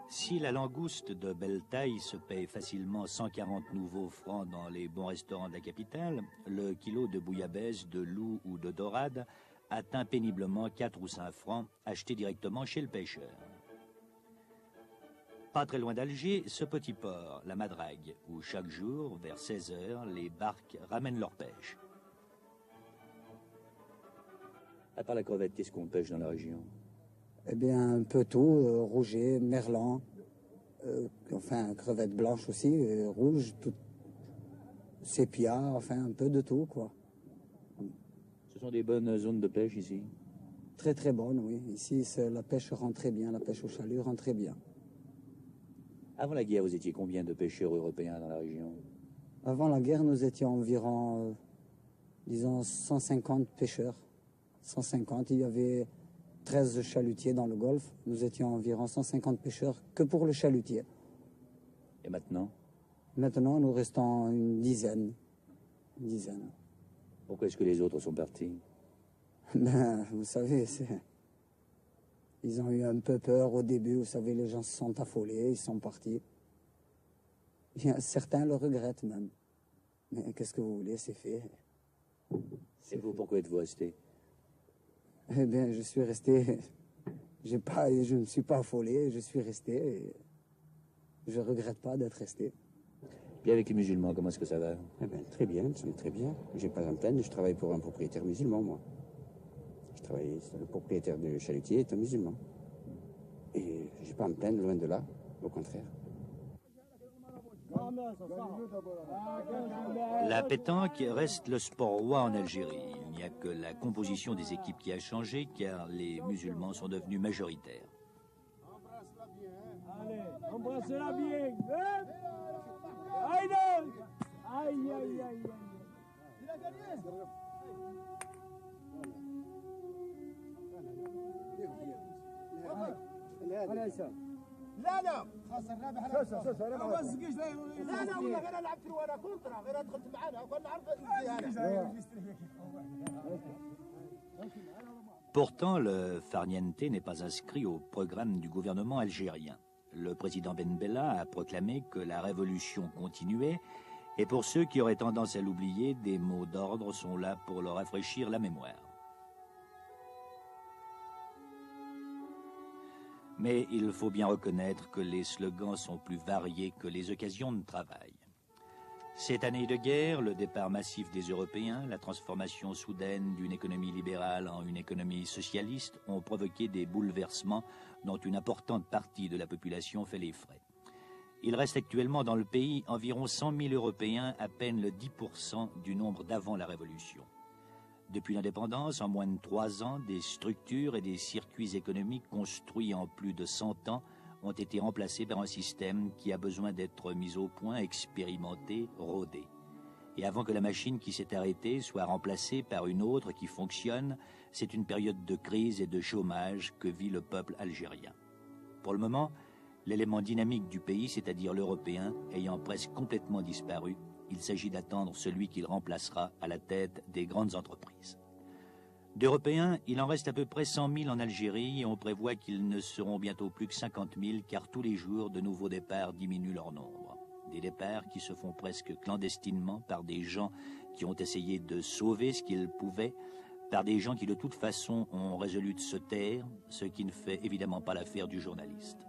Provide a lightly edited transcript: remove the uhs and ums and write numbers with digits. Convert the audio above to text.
Si la langouste de belle taille se paye facilement 140 nouveaux francs dans les bons restaurants de la capitale, le kilo de bouillabaisse, de loup ou de dorade atteint péniblement 4 ou 5 francs achetés directement chez le pêcheur. Pas très loin d'Alger, ce petit port, la Madrague, où chaque jour, vers 16 heures, les barques ramènent leur pêche. À part la crevette, qu'est-ce qu'on pêche dans la région? Eh bien, un peu tout, rouget, merlan, enfin, crevette blanche aussi, rouge, tout, sépia, enfin, un peu de tout, quoi. Ce sont des bonnes zones de pêche ici? Très, très bonnes, oui. Ici, la pêche rend très bien, la pêche au chalut rend très bien. Avant la guerre, vous étiez combien de pêcheurs européens dans la région? Avant la guerre, nous étions environ, disons, 150 pêcheurs. 150, il y avait 13 chalutiers dans le golfe. Nous étions environ 150 pêcheurs que pour le chalutier. Et maintenant? Maintenant, nous restons une dizaine. Une dizaine. Pourquoi est-ce que les autres sont partis? Ben, vous savez, ils ont eu un peu peur au début. Vous savez, les gens se sont affolés, ils sont partis. Certains le regrettent même. Mais qu'est-ce que vous voulez, c'est fait. Et vous, pourquoi êtes-vous resté? Eh bien, je suis resté. Je ne me suis pas affolé, je suis resté. Et je regrette pas d'être resté. Et avec les musulmans, comment est-ce que ça va? Eh bien, très bien, ça me très bien. J'ai pas à me plaindre, je travaille pour un propriétaire musulman, moi. Le propriétaire du chalutier est un musulman. Et j'ai pas à me plaindre, loin de là, au contraire. La pétanque reste le sport roi en Algérie. Il n'y a que la composition des équipes qui a changé, car les musulmans sont devenus majoritaires. Allez, embrassez-la bien. Aïe, aïe, aïe, aïe. لا لا خاص الرابح لا ما تسقيش لا لا ولا غير العب في الورا كونترا غير دخلت معانا كنا نعرف. Pourtant, le farniente n'est pas inscrit au programme du gouvernement algérien. Le président Ben Bella a proclamé que la révolution continuait, et pour ceux qui auraient tendance à l'oublier, des mots d'ordre sont là pour leur rafraîchir la mémoire. Mais il faut bien reconnaître que les slogans sont plus variés que les occasions de travail. Cette année de guerre, le départ massif des Européens, la transformation soudaine d'une économie libérale en une économie socialiste ont provoqué des bouleversements dont une importante partie de la population fait les frais. Il reste actuellement dans le pays environ 100 000 Européens, à peine le 10% du nombre d'avant la Révolution. Depuis l'indépendance, en moins de 3 ans, des structures et des circuits économiques construits en plus de 100 ans ont été remplacés par un système qui a besoin d'être mis au point, expérimenté, rodé. Et avant que la machine qui s'est arrêtée soit remplacée par une autre qui fonctionne, c'est une période de crise et de chômage que vit le peuple algérien. Pour le moment, l'élément dynamique du pays, c'est-à-dire l'européen, ayant presque complètement disparu, il s'agit d'attendre celui qu'il remplacera à la tête des grandes entreprises. D'Européens, il en reste à peu près 100 000 en Algérie et on prévoit qu'ils ne seront bientôt plus que 50 000 car tous les jours, de nouveaux départs diminuent leur nombre. Des départs qui se font presque clandestinement par des gens qui ont essayé de sauver ce qu'ils pouvaient, par des gens qui de toute façon ont résolu de se taire, ce qui ne fait évidemment pas l'affaire du journaliste.